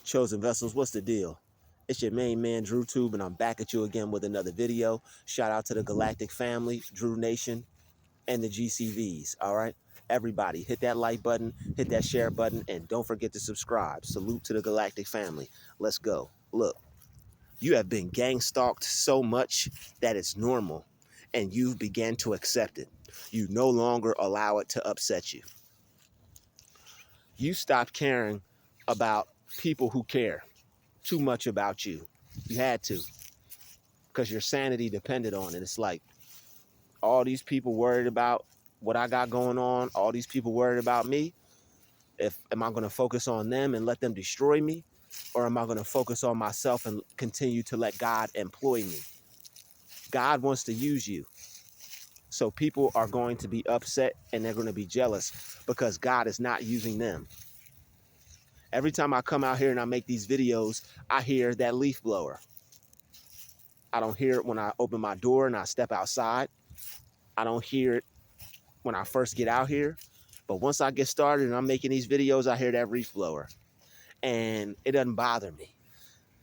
Chosen vessels, what's the deal? It's your main man, Druuill, and I'm back at you again with another video. Shout out to the Galactic family, Drew Nation, and the GCVs, all right? Everybody, hit that like button, hit that share button, and don't forget to subscribe. Salute to the Galactic family. Let's go. Look, you have been gang stalked so much that it's normal, and you've began to accept it. You no longer allow it to upset you. You stopped caring about people who care too much about you. You had to, because your sanity depended on it. It's like all these people worried about what I got going on, all these people worried about me. Am I going to focus on them and let them destroy me? Or am I going to focus on myself and continue to let God employ me? God wants to use you. So people are going to be upset and they're going to be jealous because God is not using them. Every time I come out here and I make these videos, I hear that leaf blower. I don't hear it when I open my door and I step outside. I don't hear it when I first get out here. But once I get started and I'm making these videos, I hear that leaf blower. And it doesn't bother me.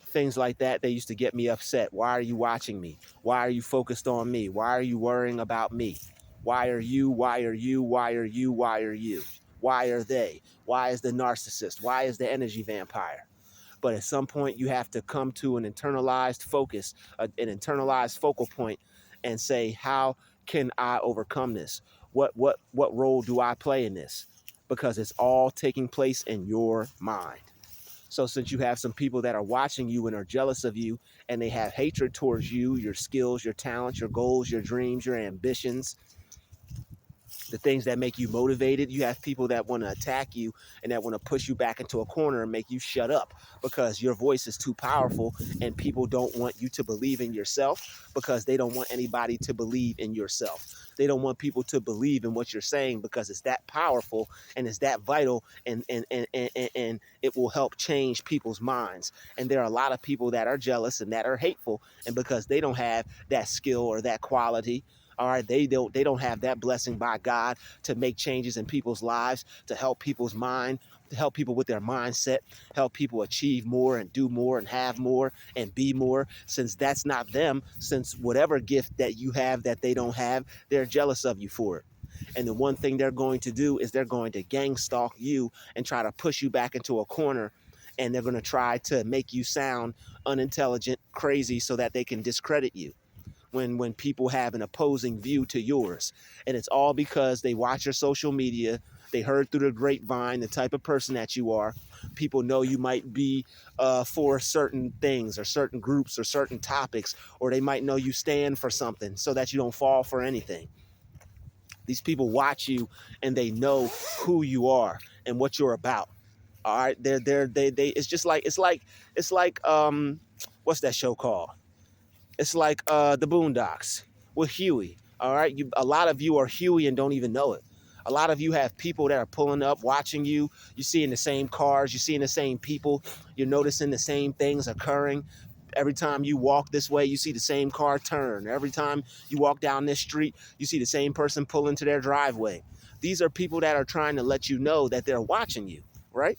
Things like that, they used to get me upset. Why are you watching me? Why are you focused on me? Why are you worrying about me? Why are you? Why are you? Why are you? Why are you? Why are they? Why is the narcissist? Why is the energy vampire? But at some point, you have to come to an internalized focus, an internalized focal point, and say, how can I overcome this? What role do I play in this? Because it's all taking place in your mind. So since you have some people that are watching you and are jealous of you, and they have hatred towards you, your skills, your talents, your goals, your dreams, your ambitions, the things that make you motivated, you have people that want to attack you and that want to push you back into a corner and make you shut up because your voice is too powerful, and people don't want you to believe in yourself because they don't want anybody to believe in yourself. They don't want people to believe in what you're saying because it's that powerful and it's that vital, and it will help change people's minds. And there are a lot of people that are jealous and that are hateful, and because they don't have that skill or that quality, all right, they don't have that blessing by God to make changes in people's lives, to help people's mind, to help people with their mindset, help people achieve more and do more and have more and be more. Since that's not them, since whatever gift that you have that they don't have, they're jealous of you for it. And the one thing they're going to do is they're going to gang stalk you and try to push you back into a corner. And they're going to try to make you sound unintelligent, crazy, so that they can discredit you. When people have an opposing view to yours. And it's all because they watch your social media, they heard through the grapevine the type of person that you are. People know you might be for certain things or certain groups or certain topics, or they might know you stand for something so that you don't fall for anything. These people watch you and they know who you are and what you're about. All right, they it's just like it's like what's that show called? It's like the Boondocks with Huey. All right, a lot of you are Huey and don't even know it. A lot of you have people that are pulling up, watching you. You're seeing the same cars. You're seeing the same people. You're noticing the same things occurring. Every time you walk this way, you see the same car turn. Every time you walk down this street, you see the same person pull into their driveway. These are people that are trying to let you know that they're watching you, right?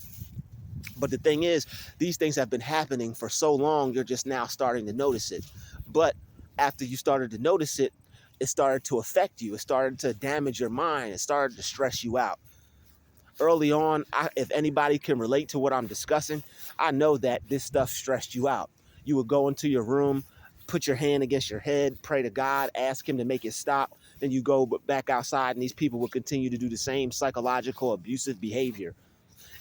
But the thing is, these things have been happening for so long, you're just now starting to notice it. But after you started to notice it, it started to affect you. It started to damage your mind. It started to stress you out. Early on, if anybody can relate to what I'm discussing, I know that this stuff stressed you out. You would go into your room, put your hand against your head, pray to God, ask him to make it stop. Then you go back outside and these people will continue to do the same psychological abusive behavior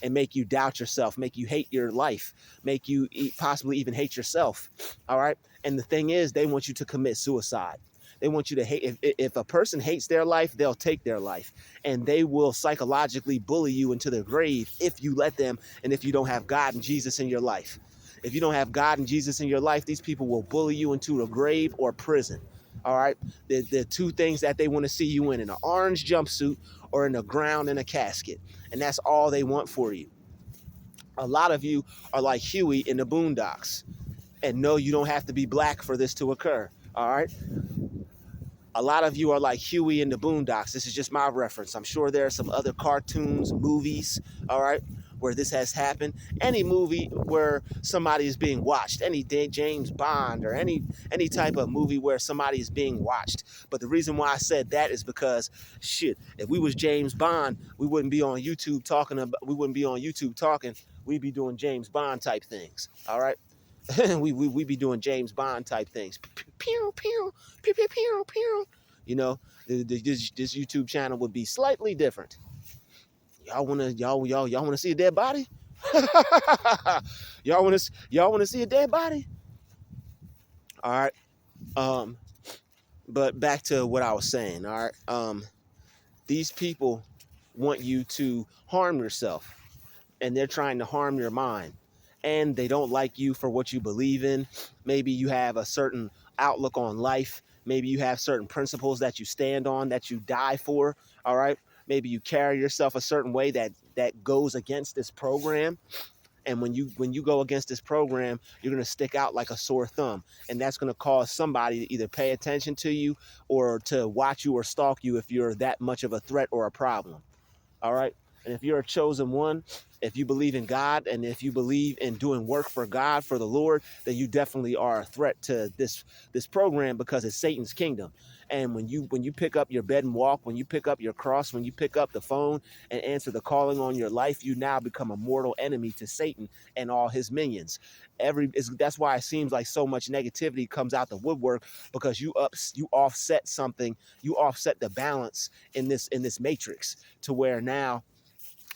and make you doubt yourself, make you hate your life, make you possibly even hate yourself. All right. And the thing is, they want you to commit suicide. They want you to hate. If a person hates their life, they'll take their life, and they will psychologically bully you into their grave if you let them, and if you don't have God and Jesus in your life. If you don't have God and Jesus in your life, these people will bully you into a grave or prison. All right. The two things that they want to see you in an orange jumpsuit or in the ground in a casket. And that's all they want for you. A lot of you are like Huey in the Boondocks. And no, you don't have to be black for this to occur. All right. A lot of you are like Huey in the Boondocks. This is just my reference. I'm sure there are some other cartoons, movies, all right, where this has happened, any movie where somebody is being watched, any James Bond or any type of movie where somebody is being watched. But the reason why I said that is because shit, if we was James Bond, we wouldn't be on YouTube talking about, we'd be doing James Bond type things. All right. we be doing James Bond type things. Pew, pew, pew, pew, pew, pew. You know, this YouTube channel would be slightly different. Y'all wanna see a dead body? y'all wanna see a dead body? All right. But back to what I was saying. All right. These people want you to harm yourself, and they're trying to harm your mind, and they don't like you for what you believe in. Maybe you have a certain outlook on life. Maybe you have certain principles that you stand on, that you die for. All right. Maybe you carry yourself a certain way that goes against this program. And when you go against this program, you're going to stick out like a sore thumb. And that's going to cause somebody to either pay attention to you or to watch you or stalk you if you're that much of a threat or a problem. All right. And if you're a chosen one, if you believe in God, and if you believe in doing work for God, for the Lord, then you definitely are a threat to this program, because it's Satan's kingdom. And when you pick up your bed and walk, when you pick up your cross, when you pick up the phone and answer the calling on your life, you now become a mortal enemy to Satan and all his minions. That's why it seems like so much negativity comes out the woodwork, because you offset something, you offset the balance in this matrix, to where now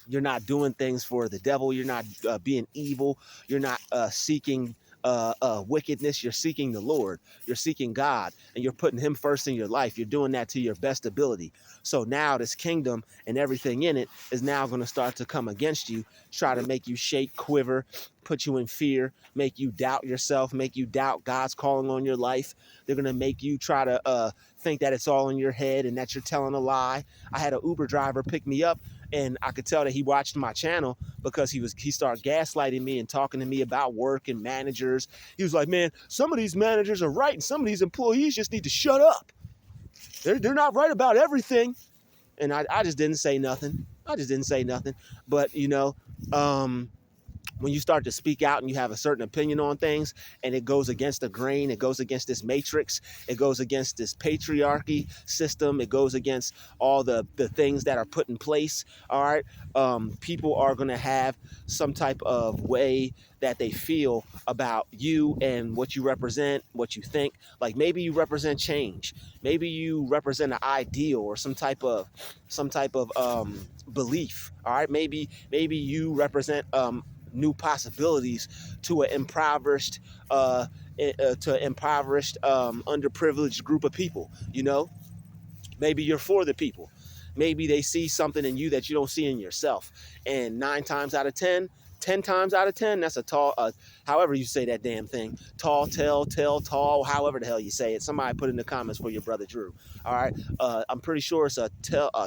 you're not doing things for the devil. You're not being evil. You're not seeking wickedness. You're seeking the Lord. You're seeking God, and you're putting him first in your life. You're doing that to your best ability. So now this kingdom and everything in it is now going to start to come against you, try to make you shake, quiver, put you in fear, make you doubt yourself, make you doubt God's calling on your life. They're going to make you try to think that it's all in your head and that you're telling a lie. I had an Uber driver pick me up, and I could tell that he watched my channel, because he started gaslighting me and talking to me about work and managers. He was like, man, some of these managers are right, and some of these employees just need to shut up. They're not right about everything. And I just didn't say nothing. But, when you start to speak out and you have a certain opinion on things, and it goes against the grain, it goes against this matrix, it goes against this patriarchy system, it goes against all the things that are put in place. All right. People are going to have some type of way that they feel about you and what you represent, what you think. Like, maybe you represent change. Maybe you represent an ideal or some type of belief. All right. Maybe you represent new possibilities to an impoverished underprivileged group of people. Maybe you're for the people. Maybe they see something in you that you don't see in yourself. And 9 times out of 10, 10 times out of 10, that's a tall, however you say that damn thing, tall, tall, however the hell you say it. Somebody put in the comments for your brother Drew. All right. I'm pretty sure it's a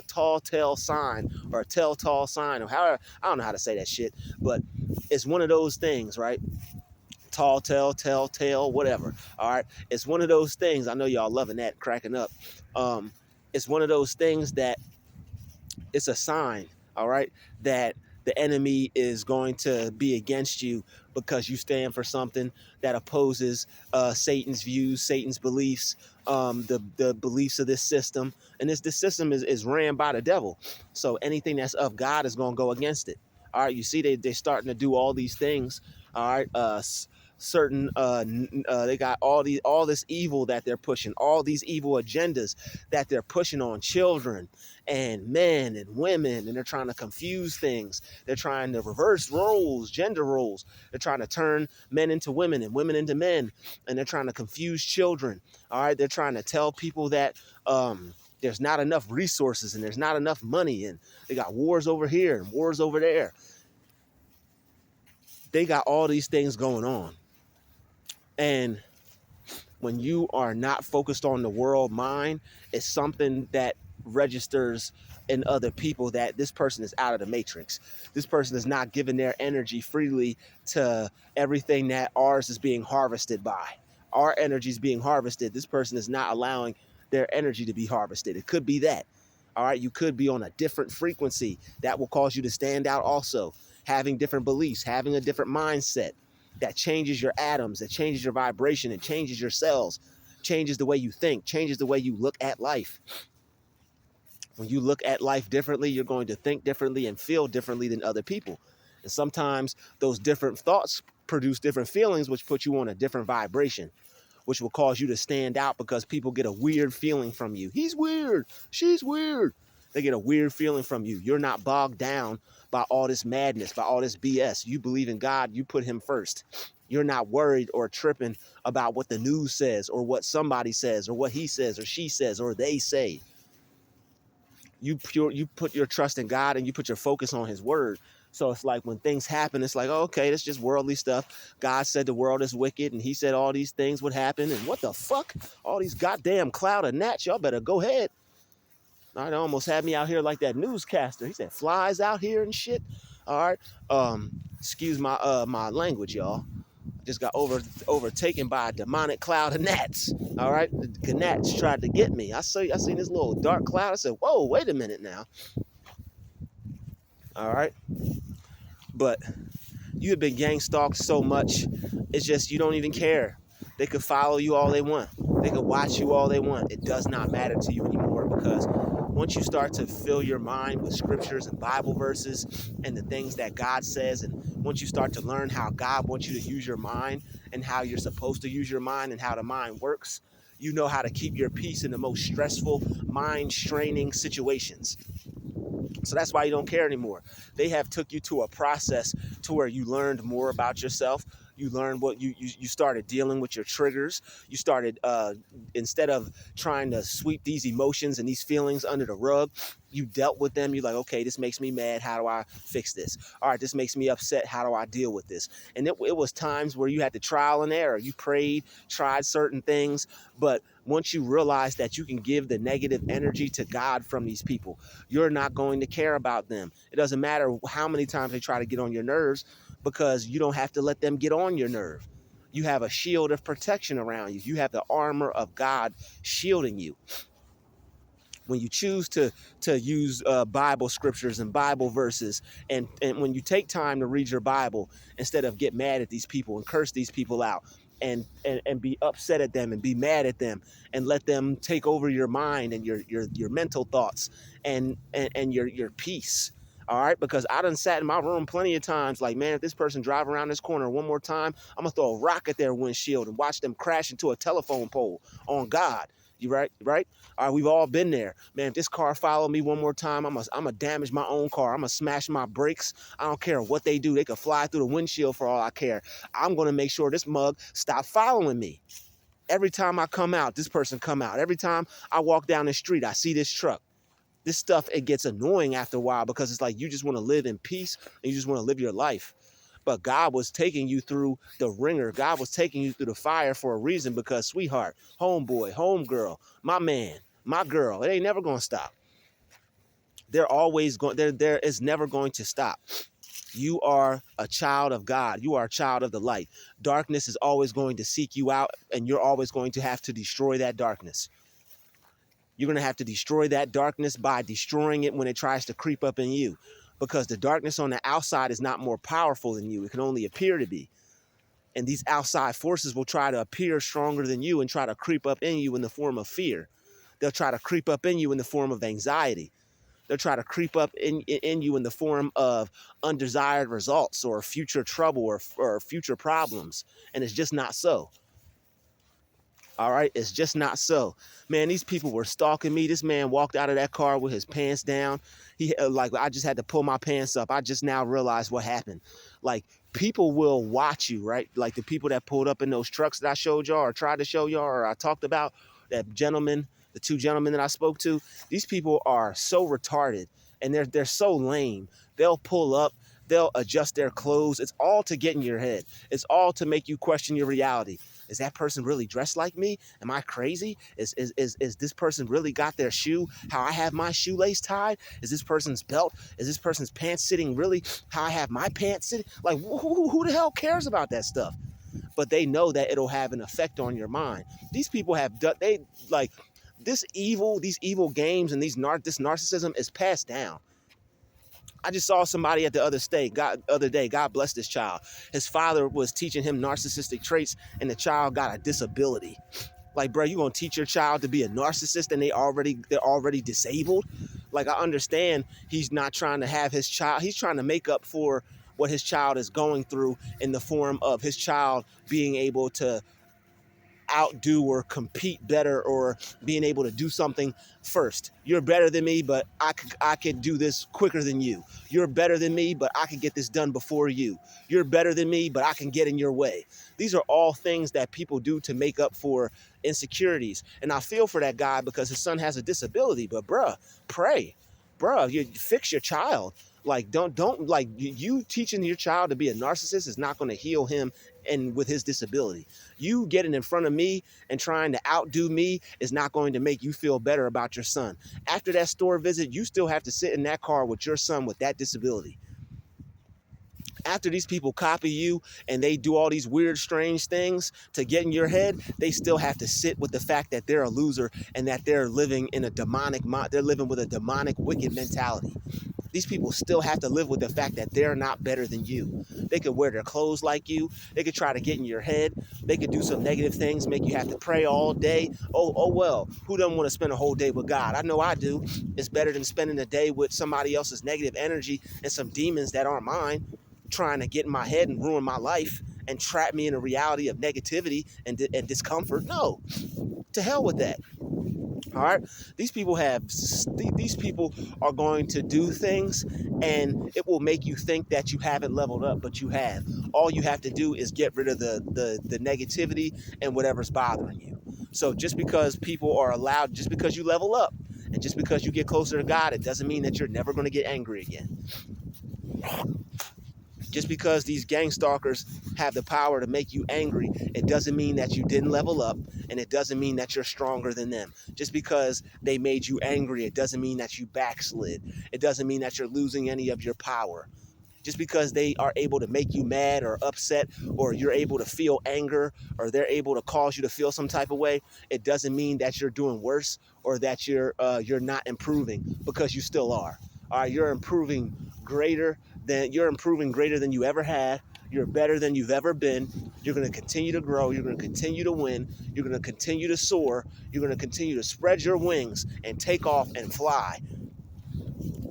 tall tale sign, or a tall sign, or however, I don't know how to say that shit, but it's one of those things, right? Tall tale, whatever. All right. It's one of those things. I know y'all loving that, cracking up. It's one of those things that it's a sign, all right, that the enemy is going to be against you, because you stand for something that opposes Satan's views, Satan's beliefs, the beliefs of this system. And this system is ran by the devil. So anything that's of God is going to go against it. All right, you see, they're starting to do all these things. All right, certain they got all this evil that they're pushing, all these evil agendas that they're pushing on children and men and women, and they're trying to confuse things. They're trying to reverse roles, gender roles. They're trying to turn men into women and women into men, and they're trying to confuse children. All right, they're trying to tell people that there's not enough resources and there's not enough money, and they got wars over here and wars over there. They got all these things going on. And when you are not focused on the world mind, it's something that registers in other people that this person is out of the matrix. This person is not giving their energy freely to everything that ours is being harvested by. Our energy is being harvested. This person is not allowing their energy to be harvested. It could be that. All right, you could be on a different frequency that will cause you to stand out also. having different beliefs, having a different mindset that changes your atoms, that changes your vibration, it changes your cells, changes the way you think, changes the way you look at life. When you look at life differently, you're going to think differently and feel differently than other people. And sometimes those different thoughts produce different feelings, which put you on a different vibration, which will cause you to stand out because people get a weird feeling from you. He's weird. She's weird. They get a weird feeling from you. You're not bogged down by all this madness, by all this BS. You believe in God. You put him first. You're not worried or tripping about what the news says or what somebody says or what he says or she says or they say. You put your trust in God and you put your focus on his word. So it's like when things happen, it's like, oh, okay, that's just worldly stuff. God said the world is wicked and he said all these things would happen. And what the fuck? All these goddamn cloud of gnats, y'all better go ahead. It almost had me out here like that newscaster. He said flies out here and shit. All right. Excuse my my language, y'all. I just got overtaken by a demonic cloud of gnats. All right. The gnats tried to get me. I seen this little dark cloud. I said, whoa, wait a minute now. All right. But you have been gang stalked so much, it's just you don't even care. They could follow you all they want. They could watch you all they want. It does not matter to you anymore because once you start to fill your mind with scriptures and Bible verses and the things that God says, and once you start to learn how God wants you to use your mind and how you're supposed to use your mind and how the mind works, you know how to keep your peace in the most stressful, mind-straining situations. So that's why you don't care anymore. They have took you to a process to where you learned more about yourself. You learned what you started dealing with your triggers. You started, instead of trying to sweep these emotions and these feelings under the rug, you dealt with them. You're like, okay, this makes me mad. How do I fix this? All right, this makes me upset. How do I deal with this? And it was times where you had to trial and error. You prayed, tried certain things. But once you realize that you can give the negative energy to God from these people, you're not going to care about them. It doesn't matter how many times they try to get on your nerves because you don't have to let them get on your nerve. You have a shield of protection around you. You have the armor of God shielding you. When you choose to use Bible scriptures and Bible verses, and when you take time to read your Bible instead of get mad at these people and curse these people out and be upset at them and be mad at them and let them take over your mind and your mental thoughts and your peace. All right, because I done sat in my room plenty of times like, man, if this person drive around this corner one more time, I'm gonna throw a rock at their windshield and watch them crash into a telephone pole. On God. You right? All right, we've all been there. Man, if this car follow me one more time, I'm gonna damage my own car. I'm gonna smash my brakes. I don't care what they do. They could fly through the windshield for all I care. I'm gonna make sure this mug stop following me. Every time I come out, this person come out. Every time I walk down the street, I see this truck. This stuff, it gets annoying after a while because it's like you just want to live in peace and you just want to live your life. But God was taking you through the ringer. God was taking you through the fire for a reason because, sweetheart, homeboy, homegirl, my man, my girl, it ain't never going to stop. They're always going, there is never going to stop. You are a child of God. You are a child of the light. Darkness is always going to seek you out, and you're always going to have to destroy that darkness. You're going to have to destroy that darkness by destroying it when it tries to creep up in you. Because the darkness on the outside is not more powerful than you. It can only appear to be. And these outside forces will try to appear stronger than you and try to creep up in you in the form of fear. They'll try to creep up in you in the form of anxiety. They'll try to creep up in you in the form of undesired results or future trouble or future problems. And it's just not so. All right, it's just not so. Man, these people were stalking me. This man walked out of that car with his pants down. He like, I just had to pull my pants up. I just now realized what happened. Like, people will watch you, right? Like the people that pulled up in those trucks that I showed y'all or tried to show y'all or I talked about, that gentleman, the two gentlemen that I spoke to. These people are so retarded and they're so lame. They'll pull up. They'll adjust their clothes. It's all to get in your head. It's all to make you question your reality. Is that person really dressed like me? Am I crazy? Is this person really got their shoe how I have my shoelace tied? Is this person's belt? Is this person's pants sitting really how I have my pants sitting? Like, who the hell cares about that stuff? But they know that it'll have an effect on your mind. These people have done, these evil games and this narcissism is passed down. I just saw somebody at the other day. God bless this child. His father was teaching him narcissistic traits, and the child got a disability. Like, bro, you gonna teach your child to be a narcissist, and they're already disabled? Like, I understand he's not trying to have his child. He's trying to make up for what his child is going through in the form of his child being able to outdo or compete better, or being able to do something first. You're better than me, but I could do this quicker than you. You're better than me, but I can get this done before you. You're better than me, but I can get in your way. These are all things that people do to make up for insecurities. And I feel for that guy because his son has a disability. But bruh, pray. Bruh, you fix your child. Like, don't like you teaching your child to be a narcissist is not going to heal him and with his disability. You getting in front of me and trying to outdo me is not going to make you feel better about your son. After that store visit, you still have to sit in that car with your son with that disability. After these people copy you and they do all these weird, strange things to get in your head, they still have to sit with the fact that they're a loser and that they're living in a they're living with a demonic, wicked mentality. These people still have to live with the fact that they're not better than you. They could wear their clothes like you. They could try to get in your head. They could do some negative things, make you have to pray all day. Oh well, who doesn't want to spend a whole day with God? I know I do. It's better than spending a day with somebody else's negative energy and some demons that aren't mine, trying to get in my head and ruin my life and trap me in a reality of negativity and discomfort. No, to hell with that. All right, these people are going to do things, and it will make you think that you haven't leveled up, but you have. All you have to do is get rid of the negativity and whatever's bothering you. So just because people are allowed, just because you level up and just because you get closer to God, it doesn't mean that you're never going to get angry again. Just because these gang stalkers have the power to make you angry, it doesn't mean that you didn't level up, and it doesn't mean that you're stronger than them. Just because they made you angry, it doesn't mean that you backslid. It doesn't mean that you're losing any of your power. Just because they are able to make you mad or upset, or you're able to feel anger, or they're able to cause you to feel some type of way, it doesn't mean that you're doing worse or that you're not improving, because you still are. All right, you're improving greater than you ever had. You're better than you've ever been. You're going to continue to grow. You're going to continue to win. You're going to continue to soar. You're going to continue to spread your wings and take off and fly.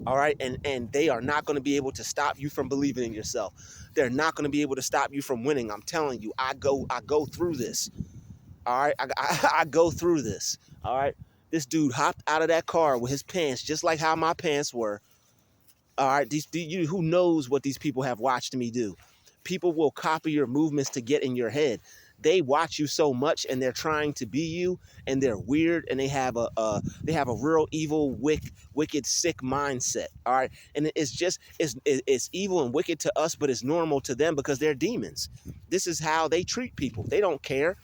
All right. And they are not going to be able to stop you from believing in yourself. They're not going to be able to stop you from winning. I'm telling you, I go through this. All right. I go through this. All right. This dude hopped out of that car with his pants just like how my pants were. All right, who knows what these people have watched me do? People will copy your movements to get in your head. They watch you so much, and they're trying to be you, and they're weird, and they have a real evil, wicked, sick mindset. All right, and it's evil and wicked to us, but it's normal to them because they're demons. This is how they treat people. They don't care.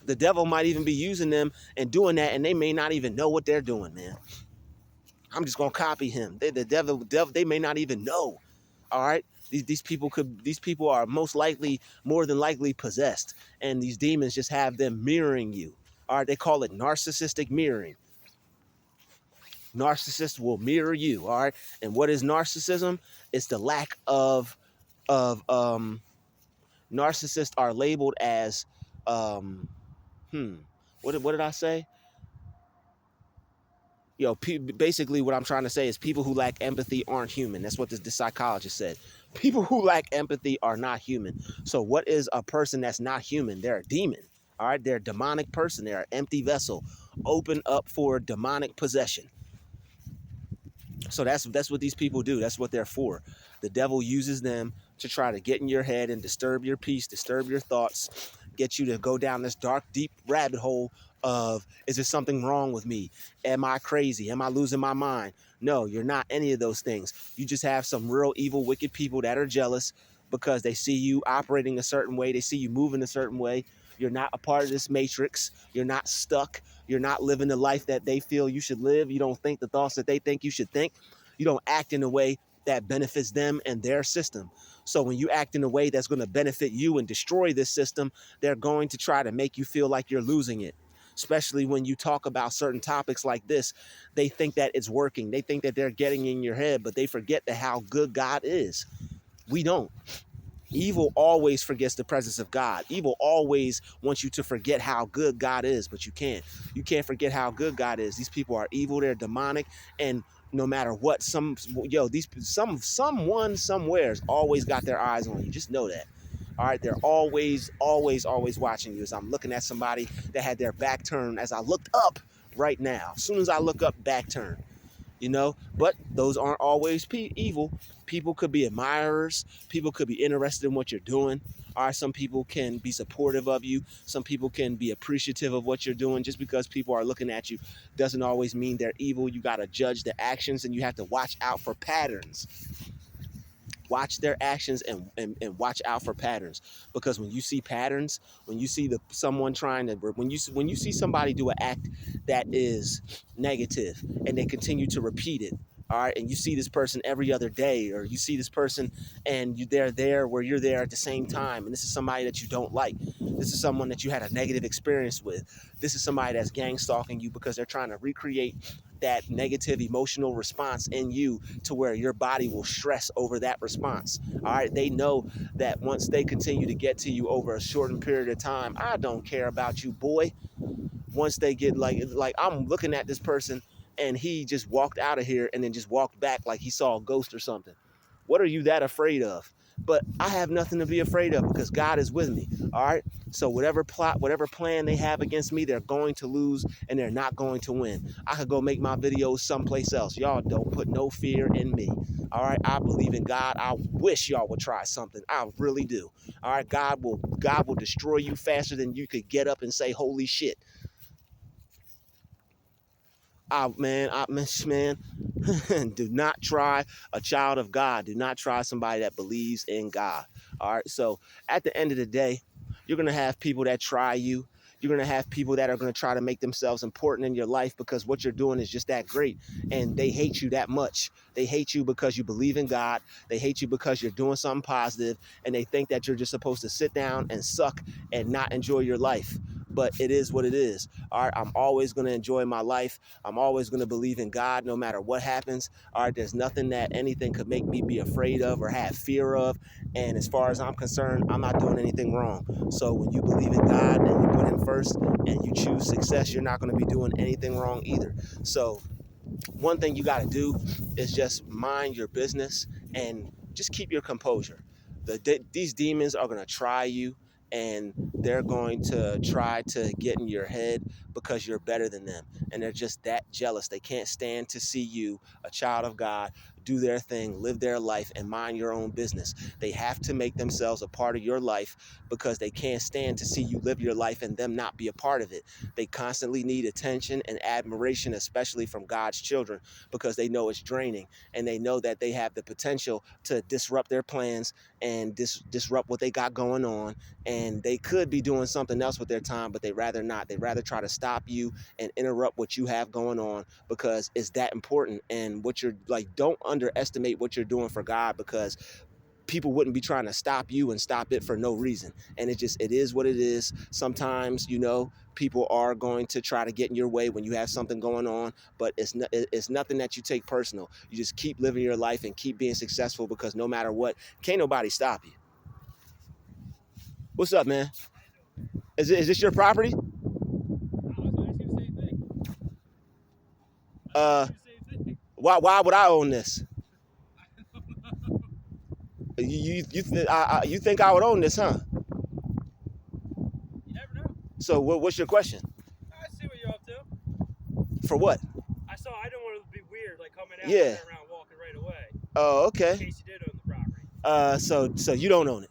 The devil might even be using them and doing that, and they may not even know what they're doing, man. I'm just gonna copy him. The devil, they may not even know. All right, these people are more than likely possessed, and these demons just have them mirroring you. All right, they call it narcissistic mirroring. Narcissists will mirror you. All right, and what is narcissism? It's the lack of narcissists are labeled as what did I say? Basically what I'm trying to say is people who lack empathy aren't human. That's what the psychologist said. People who lack empathy are not human. So what is a person that's not human? They're a demon. All right, they're a demonic person. They're an empty vessel, open up for demonic possession. So that's what these people do. That's what they're for. The devil uses them to try to get in your head and disturb your peace, disturb your thoughts, get you to go down this dark, deep rabbit hole of, is there something wrong with me? Am I crazy? Am I losing my mind? No, you're not any of those things. You just have some real evil, wicked people that are jealous because they see you operating a certain way. They see you moving a certain way. You're not a part of this matrix. You're not stuck. You're not living the life that they feel you should live. You don't think the thoughts that they think you should think. You don't act in a way that benefits them and their system. So when you act in a way that's going to benefit you and destroy this system, they're going to try to make you feel like you're losing it. especially when you talk about certain topics like this. They think that it's working. They think that they're getting in your head, but they forget that how good God is. We don't. Evil always forgets the presence of God. Evil always wants you to forget how good God is, but you can't. You can't forget how good God is. These people are evil. They're demonic, and no matter what, someone somewhere's always got their eyes on you. Just know that. All right, they're always watching you. As I'm looking at somebody that had their back turned, as I looked up right now. As soon as I look up, back turned. But those aren't always evil. People could be admirers. People could be interested in what you're doing. All right, some people can be supportive of you. Some people can be appreciative of what you're doing. Just because people are looking at you doesn't always mean they're evil. You got to judge the actions, and you have to watch out for patterns. Watch their actions and watch out for patterns, because when you see patterns, when you see someone trying to, when you see somebody do an act that is negative and they continue to repeat it, all right, and you see this person every other day, or you see this person and they're there where you're there at the same time, and this is somebody that you don't like, this is someone that you had a negative experience with, this is somebody that's gang stalking you because they're trying to recreate that negative emotional response in you to where your body will stress over that response. All right. They know that once they continue to get to you over a shortened period of time, I don't care about you, boy. Once they get like I'm looking at this person and he just walked out of here and then just walked back like he saw a ghost or something. What are you that afraid of? But I have nothing to be afraid of because God is with me. All right. So whatever plot, whatever plan they have against me, they're going to lose and they're not going to win. I could go make my videos someplace else. Y'all don't put no fear in me. All right. I believe in God. I wish y'all would try something. I really do. All right. God will destroy you faster than you could get up and say, holy shit. Man, do not try a child of God. Do not try somebody that believes in God. All right. So at the end of the day, you're going to have people that try you. You're going to have people that are going to try to make themselves important in your life because what you're doing is just that great. And they hate you that much. They hate you because you believe in God. They hate you because you're doing something positive. And they think that you're just supposed to sit down and suck and not enjoy your life. But it is what it is. All right. I'm always going to enjoy my life. I'm always going to believe in God no matter what happens. All right. There's nothing that anything could make me be afraid of or have fear of. And as far as I'm concerned, I'm not doing anything wrong. So when you believe in God and you put him first and you choose success, you're not going to be doing anything wrong either. So one thing you got to do is just mind your business and just keep your composure. These demons are going to try you, and they're going to try to get in your head because you're better than them. And they're just that jealous. They can't stand to see you, a child of God, do their thing, live their life, and mind your own business. They have to make themselves a part of your life because they can't stand to see you live your life and them not be a part of it. They constantly need attention and admiration, especially from God's children, because they know it's draining, and they know that they have the potential to disrupt their plans and disrupt what they got going on. And they could be doing something else with their time, but they rather not. They rather try to stop you and interrupt what you have going on because it's that important. And what you're like, don't underestimate what you're doing for God, because people wouldn't be trying to stop you and stop it for no reason. And it is what it is. Sometimes, people are going to try to get in your way when you have something going on, but it's nothing that you take personal. You just keep living your life and keep being successful, because no matter what, can't nobody stop you. What's up, man? Is this your property? Why would I own this? You think I would own this, huh? You never know. So what's your question? I see what you're up to. For what? I didn't want to be weird, like coming out Yeah. and turn around walking right away. Oh, In okay. case you did own the property. So you don't own it?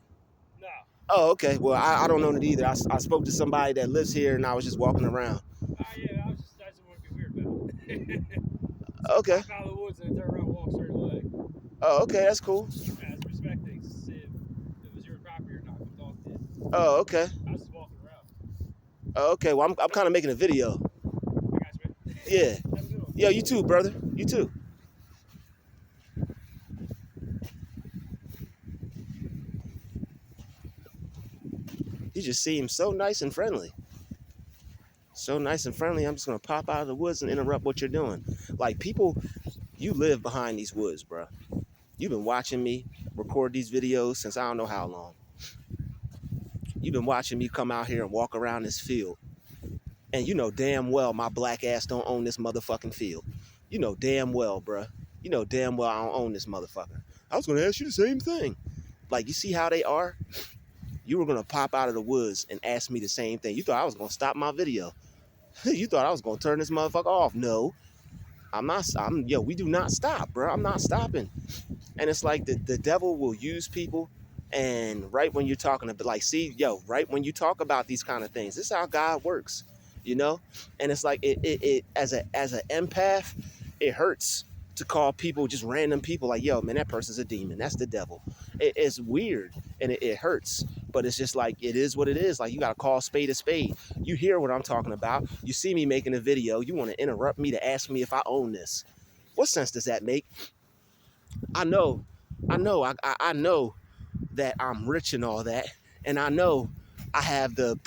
No. Oh, okay. Well, I don't own it either. I spoke to somebody that lives here, and I was just walking around. Yeah, I just didn't want to be weird about it. Okay. Pop out of the woods and turn around and walk straight away. Oh, okay. That's cool. Yeah, it's respect things. If it was your property or not, come talk to you. Oh, okay. I was just walking around. Oh, okay. Well, I'm kind of making a video. I got you, man. Yeah. Have a good one. Yo, you too, brother. You too. He just seems so nice and friendly. so nice and friendly. I'm just gonna pop out of the woods and interrupt what you're doing. Like people, you live behind these woods, bro. You've been watching me record these videos since I don't know how long. You've been watching me come out here and walk around this field. And you know damn well my black ass don't own this motherfucking field. You know damn well, bruh. You know damn well I don't own this motherfucker. I was gonna ask you the same thing. Like, you see how they are? You were gonna pop out of the woods and ask me the same thing. You thought I was gonna stop my video. You thought I was gonna turn this motherfucker off. No, I'm not. Yo, we do not stop, bro. I'm not stopping. And it's like the devil will use people. And right when you're talking about, like, see, yo, right when you talk about these kind of things, this is how God works, you know? And it's like, it as an empath, it hurts to call people just random people like, yo, man, that person's a demon. That's the devil. It's weird and it hurts, but it's just like, it is what it is. Like, you got to call a spade a spade. You hear what I'm talking about. You see me making a video. You want to interrupt me to ask me if I own this. What sense does that make? I know that I'm rich and all that, and I know I have the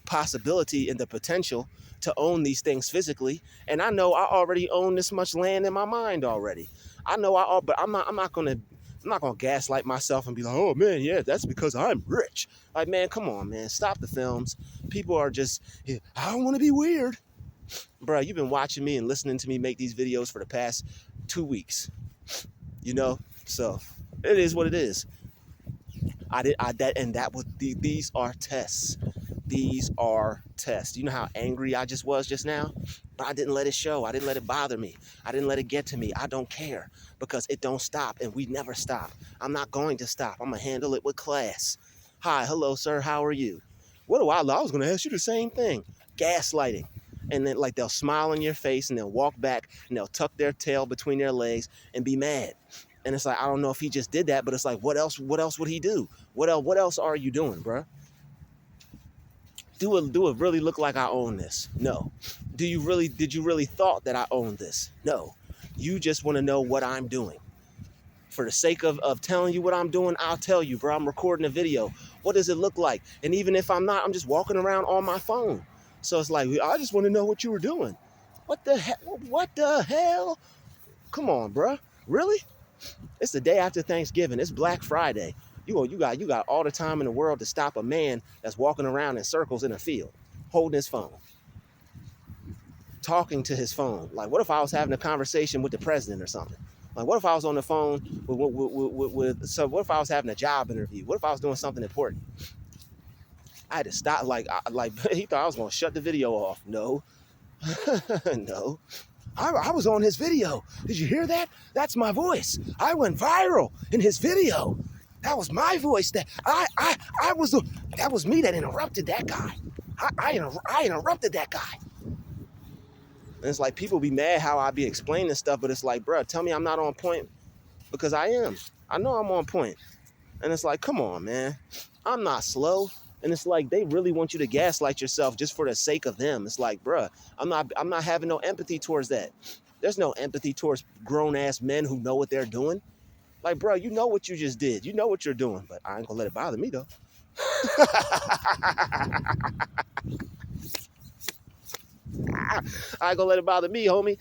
possibility and the potential to own these things physically, and I know I already own this much land in my mind already. I know but I'm not gonna gaslight myself and be like, oh man, yeah, that's because I'm rich. Like, man, come on, man, stop the films. People are just, I don't want to be weird, bro. You've been watching me and listening to me make these videos for the past 2 weeks, you know, so it is what it is. These are tests. These are tests. You know how angry I just was just now? But I didn't let it show. I didn't let it bother me. I didn't let it get to me. I don't care because it don't stop and we never stop. I'm not going to stop. I'm going to handle it with class. Hi, hello, sir. How are you? What do I was going to ask you the same thing. Gaslighting. And then, like, they'll smile in your face and they'll walk back and they'll tuck their tail between their legs and be mad. And it's like, I don't know if he just did that, but it's like, what else would he do? What else are you doing, bro? Do it really look like I own this? No. Did you really thought that I owned this? No. You just want to know what I'm doing. For the sake of telling you what I'm doing, I'll tell you, bro. I'm recording a video. What does it look like? And even if I'm not, I'm just walking around on my phone. So it's like, I just want to know what you were doing. What the hell? What the hell? Come on, bro. Really? It's the day after Thanksgiving. It's Black Friday. You got all the time in the world to stop a man that's walking around in circles in a field, holding his phone, talking to his phone. Like, what if I was having a conversation with the president or something? Like, what if I was on the phone so what if I was having a job interview? What if I was doing something important? I had to stop. Like he thought I was going to shut the video off. No, no. I was on his video. Did you hear that? That's my voice. I went viral in his video. That was my voice. That was me that interrupted that guy. I interrupted that guy. And it's like, people be mad how I be explaining stuff, but it's like, bro, tell me I'm not on point, because I am. I know I'm on point. And it's like, come on, man. I'm not slow. And it's like, they really want you to gaslight yourself just for the sake of them. It's like, bruh, I'm not having no empathy towards that. There's no empathy towards grown-ass men who know what they're doing. Like, bruh, you know what you just did. You know what you're doing, but I ain't gonna let it bother me, though. I ain't gonna let it bother me, homie.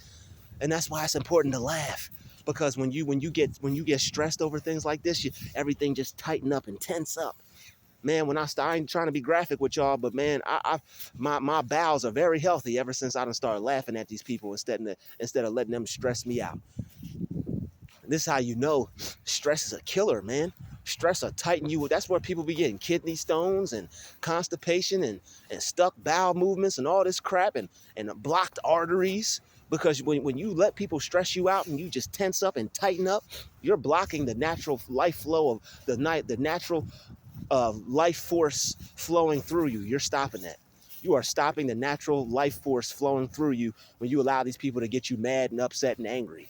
And that's why it's important to laugh. Because when you get stressed over things like this, everything just tighten up and tense up. Man, I ain't trying to be graphic with y'all, but man, my bowels are very healthy ever since I done started laughing at these people instead of letting them stress me out. This is how you know stress is a killer, man. Stress will tighten you. That's where people be getting kidney stones and constipation and stuck bowel movements and all this crap and blocked arteries. Because when you let people stress you out and you just tense up and tighten up, you're blocking the natural life flow of the natural life force flowing through you. You're stopping that. You are stopping the natural life force flowing through you when you allow these people to get you mad and upset and angry.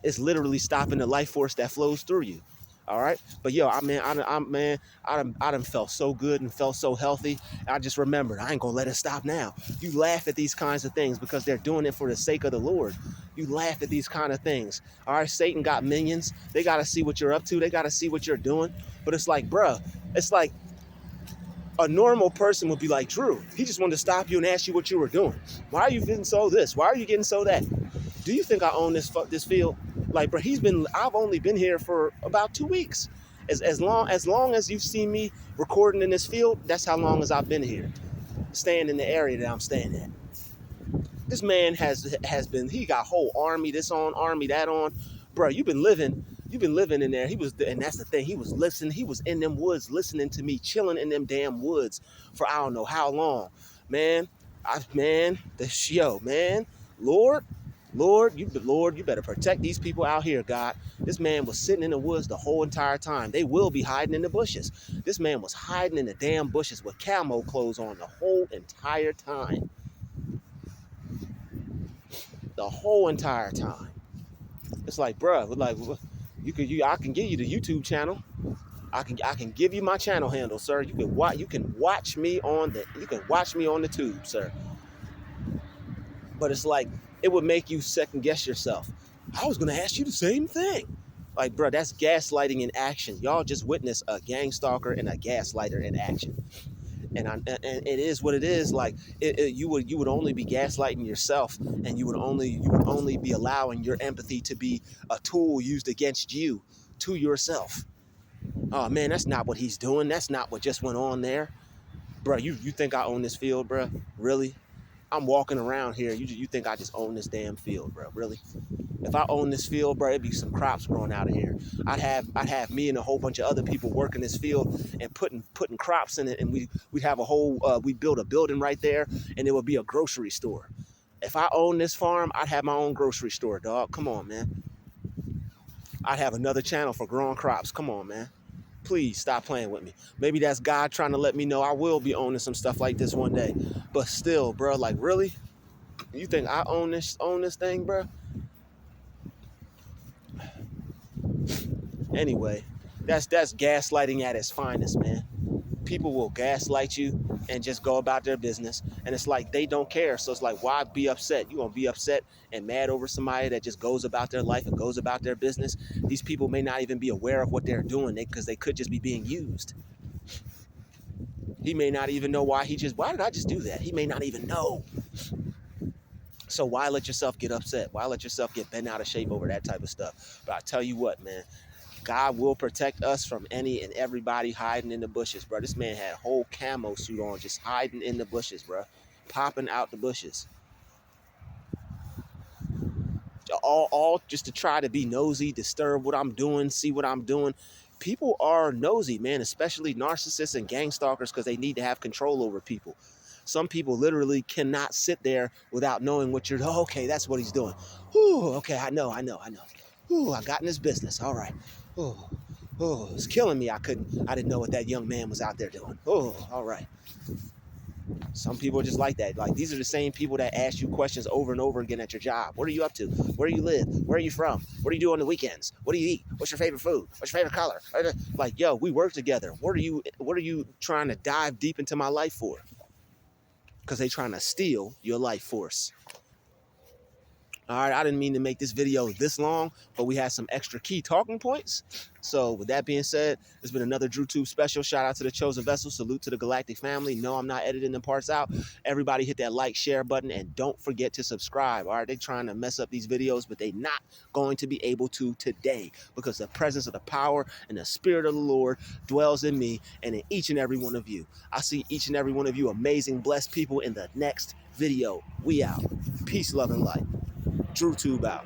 It's literally stopping the life force that flows through you. All right. But yo, I done felt so good and felt so healthy. I just remembered, I ain't gonna let it stop now. You laugh at these kinds of things because they're doing it for the sake of the Lord. You laugh at these kind of things. All right. Satan got minions. They got to see what you're up to. They got to see what you're doing. But it's like, bruh, it's like, A normal person would be like, Drew, he just wanted to stop you and ask you what you were doing. Why are you getting so this? Why are you getting so that? Do you think I own this field? Like, bro, I've only been here for about 2 weeks. As long as you've seen me recording in this field, that's how long as I've been here, staying in the area that I'm staying at. This man has been, he got whole army this on, army that on. Bro, you've been living in there. And that's the thing, he was listening, he was in them woods listening to me, chilling in them damn woods for I don't know how long. Man, man, Lord, you better protect these people out here, God. This man was sitting in the woods the whole entire time. They will be hiding in the bushes. This man was hiding in the damn bushes with camo clothes on the whole entire time. The whole entire time. It's like, bruh, like I can give you the YouTube channel. I can give you my channel handle, sir. You can watch me on the tube, sir. But it's like, it would make you second guess yourself. I was gonna ask you the same thing. Like, bruh, that's gaslighting in action. Y'all just witnessed a gang stalker and a gaslighter in action. And it is what it is. Like, you would only be gaslighting yourself, and you would only be allowing your empathy to be a tool used against you, to yourself. Oh man, that's not what he's doing. That's not what just went on there, bro. You think I own this field, bro? Really? I'm walking around here. You think I just own this damn field, bro? Really? If I own this field, bro, it'd be some crops growing out of here. I'd have me and a whole bunch of other people working this field and putting crops in it, and we'd have a whole we'd build a building right there, and it would be a grocery store. If I own this farm, I'd have my own grocery store, dog. Come on, man. I'd have another channel for growing crops. Come on, man. Please stop playing with me. Maybe that's God trying to let me know I will be owning some stuff like this one day. But still, bro, like, really? You think I own this thing, bro? Anyway, that's gaslighting at its finest, man. People will gaslight you and just go about their business, and it's like they don't care. So it's like, why be upset? You gonna be upset and mad over somebody that just goes about their life and goes about their business? These people may not even be aware of what they're doing, because they could just be being used. He may not even know why did I just do that? He may not even know. So why let yourself get upset? Why let yourself get bent out of shape over that type of stuff? But I tell you what, man, God will protect us from any and everybody hiding in the bushes, bro. This man had a whole camo suit on, just hiding in the bushes, bro. Popping out the bushes. All just to try to be nosy, disturb what I'm doing, see what I'm doing. People are nosy, man, especially narcissists and gang stalkers, because they need to have control over people. Some people literally cannot sit there without knowing what you're, oh, okay, that's what he's doing. Ooh, okay, I know. Ooh, I got in his business, all right. Oh, it's killing me. I didn't know what that young man was out there doing. Oh, all right. Some people are just like that. Like, these are the same people that ask you questions over and over again at your job. What are you up to? Where do you live? Where are you from? What do you do on the weekends? What do you eat? What's your favorite food? What's your favorite color? Like, yo, we work together. What are you trying to dive deep into my life for? Because they trying to steal your life force. All right, I didn't mean to make this video this long, but we had some extra key talking points. So with that being said, there's been another DrewTube special. Shout out to the Chosen Vessel. Salute to the Galactic family. No, I'm not editing the parts out. Everybody hit that like, share button, and don't forget to subscribe. All right, they're trying to mess up these videos, but they're not going to be able to today, because the presence of the power and the spirit of the Lord dwells in me and in each and every one of you. I see each and every one of you amazing, blessed people in the next video. We out. Peace, love, and light. DrewTube out.